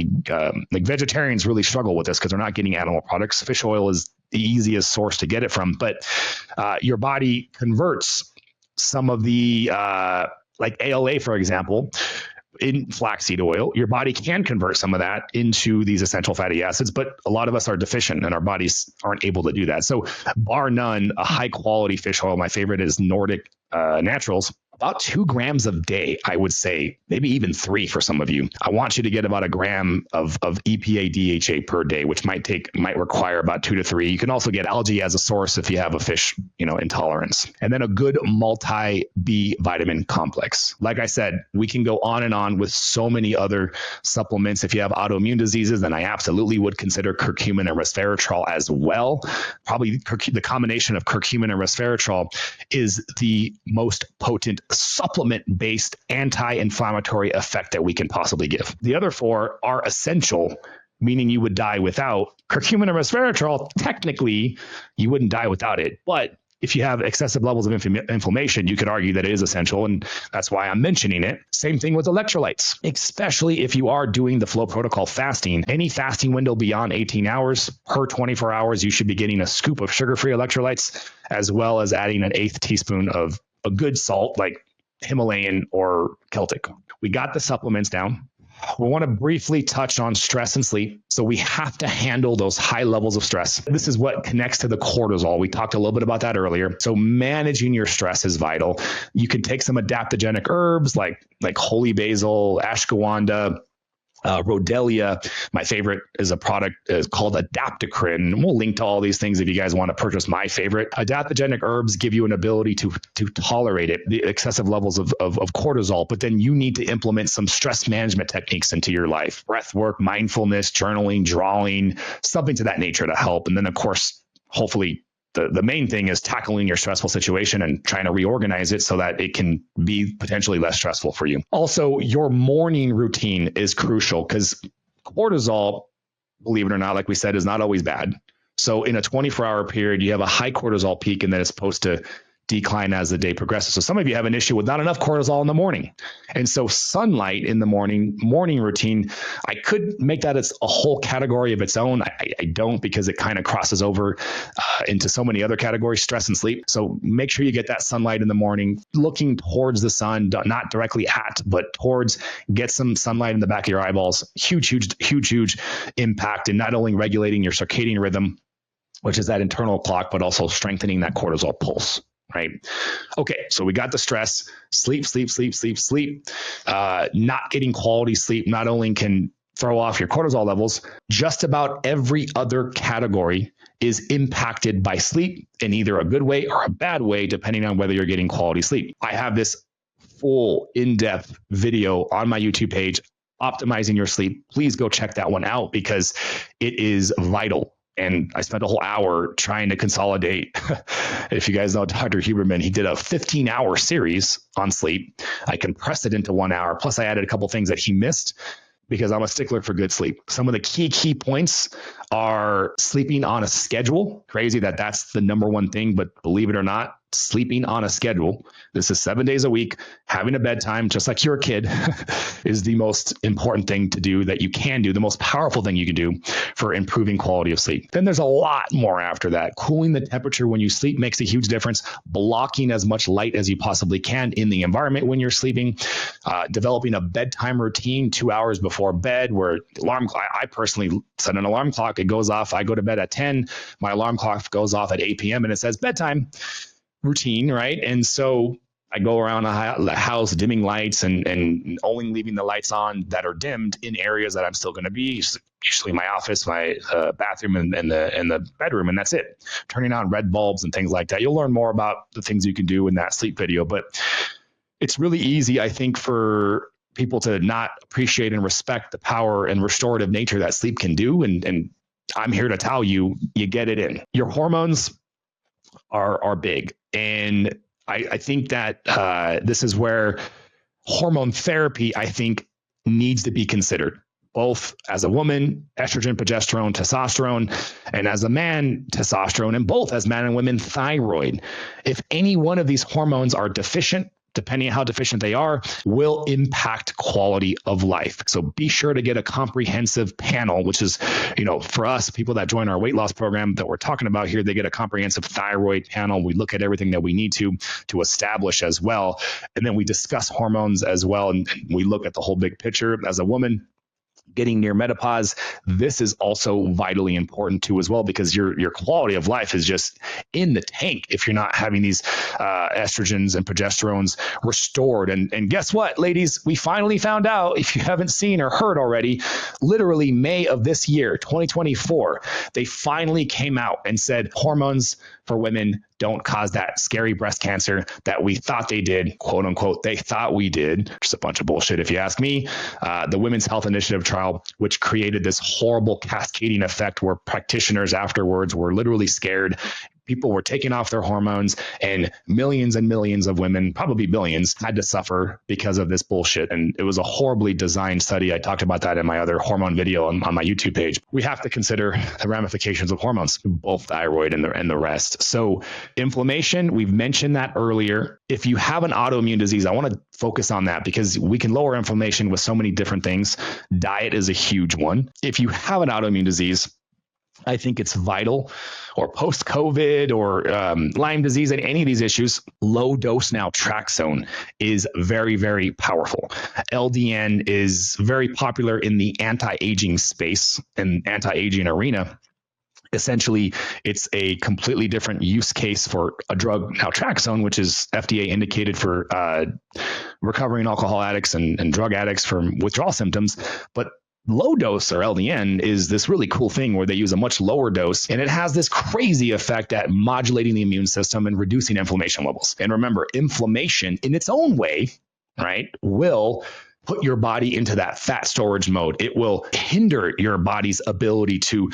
Speaker 1: vegetarians really struggle with this because they're not getting animal products. Fish oil is the easiest source to get it from. But your body converts some of the, like ALA, for example, in flaxseed oil. Your body can convert some of that into these essential fatty acids, but a lot of us are deficient and our bodies aren't able to do that. So bar none, a high quality fish oil, my favorite is Nordic Naturals, about 2 grams a day, I would say, maybe even 3 for some of you. I want you to get about a gram of EPA DHA per day, which might require about 2 to 3. You can also get algae as a source if you have a fish, intolerance. And then a good multi-B vitamin complex. Like I said, we can go on and on with so many other supplements. If you have autoimmune diseases, then I absolutely would consider curcumin and resveratrol as well. Probably the combination of curcumin and resveratrol is the most potent supplement-based anti-inflammatory effect that we can possibly give. The other 4 are essential, meaning you would die without. Curcumin and resveratrol, technically, you wouldn't die without it. But if you have excessive levels of inflammation, you could argue that it is essential, and that's why I'm mentioning it. Same thing with electrolytes, especially if you are doing the FLOA Protocol fasting. Any fasting window beyond 18 hours, per 24 hours, you should be getting a scoop of sugar-free electrolytes, as well as adding an 1/8 teaspoon of a good salt like Himalayan or Celtic. We got the supplements down. We want to briefly touch on stress and sleep. So we have to handle those high levels of stress. This is what connects to the cortisol. We talked a little bit about that earlier. So managing your stress is vital. You can take some adaptogenic herbs like holy basil, ashwagandha, Rhodelia. My favorite is a product called Adaptocrine. We'll link to all these things if you guys want to purchase my favorite. Adaptogenic herbs give you an ability to tolerate it, the excessive levels of cortisol, but then you need to implement some stress management techniques into your life. Breath work, mindfulness, journaling, drawing, something to that nature to help. And then, of course, hopefully, the main thing is tackling your stressful situation and trying to reorganize it so that it can be potentially less stressful for you. Also, your morning routine is crucial because cortisol, believe it or not, like we said, is not always bad. So in a 24-hour period, you have a high cortisol peak and then it's supposed to decline as the day progresses. So some of you have an issue with not enough cortisol in the morning. And so sunlight in the morning routine, I could make that as a whole category of its own. I don't, because it kind of crosses over into so many other categories, stress and sleep. So make sure you get that sunlight in the morning, looking towards the sun, not directly at, but towards, get some sunlight in the back of your eyeballs. Huge impact in not only regulating your circadian rhythm, which is that internal clock, but also strengthening that cortisol pulse. Right. Okay. So we got the stress, sleep. Not getting quality sleep not only can throw off your cortisol levels, just about every other category is impacted by sleep in either a good way or a bad way, depending on whether you're getting quality sleep. I have this full in-depth video on my YouTube page, Optimizing Your Sleep. Please go check that one out because it is vital. And I spent a whole hour trying to consolidate. If you guys know Dr. Huberman, he did a 15-hour series on sleep. I compressed it into 1 hour. Plus, I added a couple things that he missed because I'm a stickler for good sleep. Some of the key points are sleeping on a schedule. Crazy that that's the number one thing, but believe it or not, sleeping on a schedule. This is 7 days a week. Having a bedtime, just like you're a kid, is the most important thing to do that you can do, the most powerful thing you can do for improving quality of sleep. Then there's a lot more after that. Cooling the temperature when you sleep makes a huge difference. Blocking as much light as you possibly can in the environment when you're sleeping. Developing a bedtime routine 2 hours before bed where I personally set an alarm clock. It goes off. I go to bed at 10. My alarm clock goes off at 8 p.m. and it says bedtime routine, right? And so I go around the house dimming lights and only leaving the lights on that are dimmed in areas that I'm still going to be, usually my office, my bathroom, and the bedroom, and that's it. Turning on red bulbs and things like that. You'll learn more about the things you can do in that sleep video, but it's really easy, I think, for people to not appreciate and respect the power and restorative nature that sleep can do. And I'm here to tell you, you get it in. Your hormones are big. And I think that this is where hormone therapy, I think, needs to be considered, both as a woman, estrogen, progesterone, testosterone, and as a man, testosterone, and both as men and women, thyroid. If any one of these hormones are deficient, depending on how deficient they are, will impact quality of life. So be sure to get a comprehensive panel, which is, for us, people that join our weight loss program that we're talking about here, they get a comprehensive thyroid panel. We look at everything that we need to establish as well. And then we discuss hormones as well. And we look at the whole big picture. As a woman getting near menopause, this is also vitally important too as well, because your quality of life is just in the tank if you're not having these estrogens and progesterones restored. And guess what, ladies? We finally found out, if you haven't seen or heard already, literally May of this year, 2024, they finally came out and said hormones for women don't cause that scary breast cancer that we thought they did, quote unquote, they thought we did. Just a bunch of bullshit, if you ask me. The Women's Health Initiative trial, which created this horrible cascading effect where practitioners afterwards were literally scared. People were taking off their hormones, and millions of women, probably billions, had to suffer because of this bullshit. And it was a horribly designed study. I talked about that in my other hormone video on my YouTube page. We have to consider the ramifications of hormones, both thyroid and the rest. So inflammation, we've mentioned that earlier. If you have an autoimmune disease, I want to focus on that because we can lower inflammation with so many different things. Diet is a huge one. If you have an autoimmune disease, I think it's vital, or post-COVID or Lyme disease and any of these issues, low dose naltrexone is very, very powerful. LDN is very popular in the anti-aging space and anti-aging arena. Essentially, it's a completely different use case for a drug, naltrexone, which is FDA indicated for recovering alcohol addicts and drug addicts from withdrawal symptoms. But low dose, or LDN, is this really cool thing where they use a much lower dose, and it has this crazy effect at modulating the immune system and reducing inflammation levels. And remember, inflammation in its own way, right, will put your body into that fat storage mode. It will hinder your body's ability to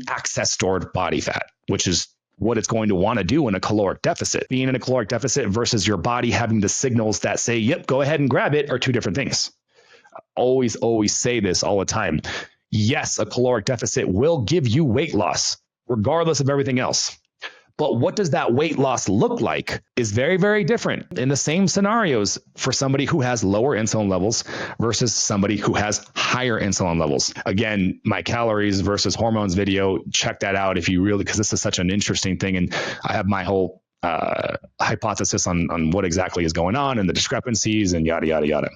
Speaker 1: access stored body fat, which is what it's going to want to do in a caloric deficit. Being in a caloric deficit versus your body having the signals that say, yep, go ahead and grab it, are two different things. Always say this all the time. Yes, a caloric deficit will give you weight loss, regardless of everything else. But what does that weight loss look like is very, very different in the same scenarios for somebody who has lower insulin levels versus somebody who has higher insulin levels. Again, my calories versus hormones video, check that out if you really, because this is such an interesting thing. And I have my whole hypothesis on what exactly is going on and the discrepancies and yada, yada, yada.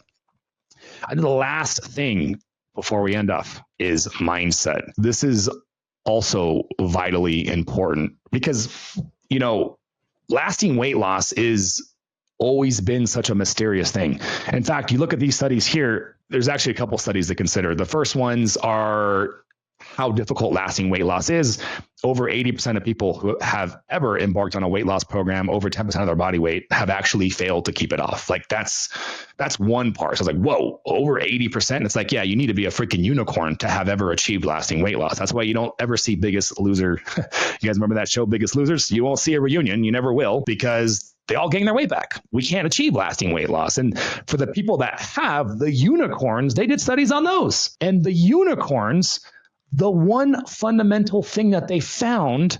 Speaker 1: The last thing before we end off is mindset. This is also vitally important because, lasting weight loss is always been such a mysterious thing. In fact, you look at these studies here, there's actually a couple studies to consider. The first ones are how difficult lasting weight loss is. Over 80% of people who have ever embarked on a weight loss program, over 10% of their body weight, have actually failed to keep it off. Like that's one part. So it's like, whoa, over 80%. It's like, yeah, you need to be a freaking unicorn to have ever achieved lasting weight loss. That's why you don't ever see Biggest Loser. You guys remember that show, Biggest Losers? You won't see a reunion. You never will, because they all gain their weight back. We can't achieve lasting weight loss. And for the people that have, the unicorns, they did studies on those. And the unicorns, the one fundamental thing that they found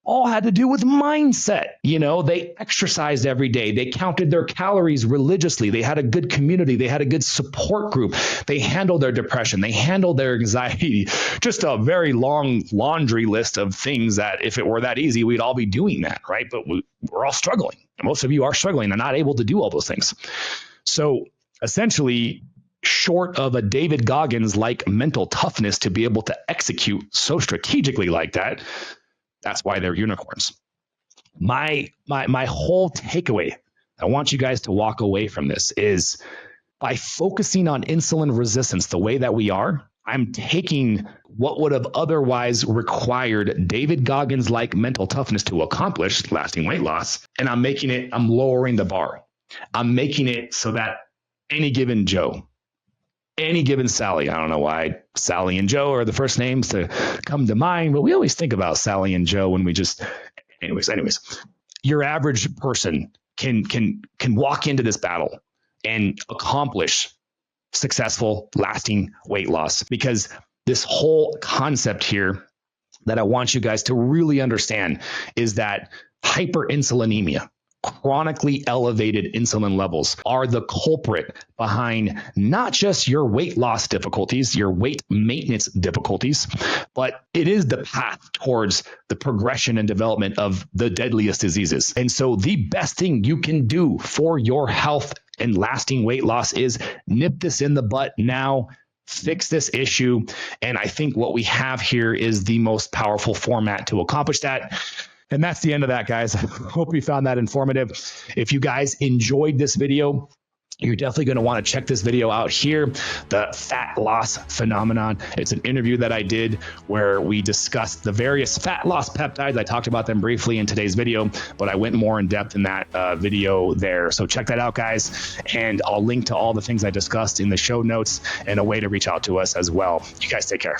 Speaker 1: all had to do with mindset. They exercised every day. They counted their calories religiously. They had a good community. They had a good support group. They handled their depression. They handled their anxiety. Just a very long laundry list of things that if it were that easy, we'd all be doing that, right? But we're all struggling. Most of you are struggling and not able to do all those things. So essentially, short of a David Goggins-like mental toughness to be able to execute so strategically like that, that's why they're unicorns. My whole takeaway, I want you guys to walk away from this, is by focusing on insulin resistance the way that we are, I'm taking what would have otherwise required David Goggins-like mental toughness to accomplish lasting weight loss, and I'm lowering the bar. I'm making it so that any given Joe, any given Sally, I don't know why Sally and Joe are the first names to come to mind, but we always think about Sally and Joe when we just, anyways, your average person can walk into this battle and accomplish successful, lasting weight loss, because this whole concept here that I want you guys to really understand is that hyperinsulinemia, chronically elevated insulin levels, are the culprit behind not just your weight loss difficulties, your weight maintenance difficulties, but it is the path towards the progression and development of the deadliest diseases. And so the best thing you can do for your health and lasting weight loss is nip this in the butt now, fix this issue. And I think what we have here is the most powerful format to accomplish that. And that's the end of that, guys. Hope you found that informative. If you guys enjoyed this video, you're definitely going to want to check this video out here, the fat loss phenomenon. It's an interview that I did where we discussed the various fat loss peptides. I talked about them briefly in today's video, but I went more in depth in that video there. So check that out, guys. And I'll link to all the things I discussed in the show notes and a way to reach out to us as well. You guys take care.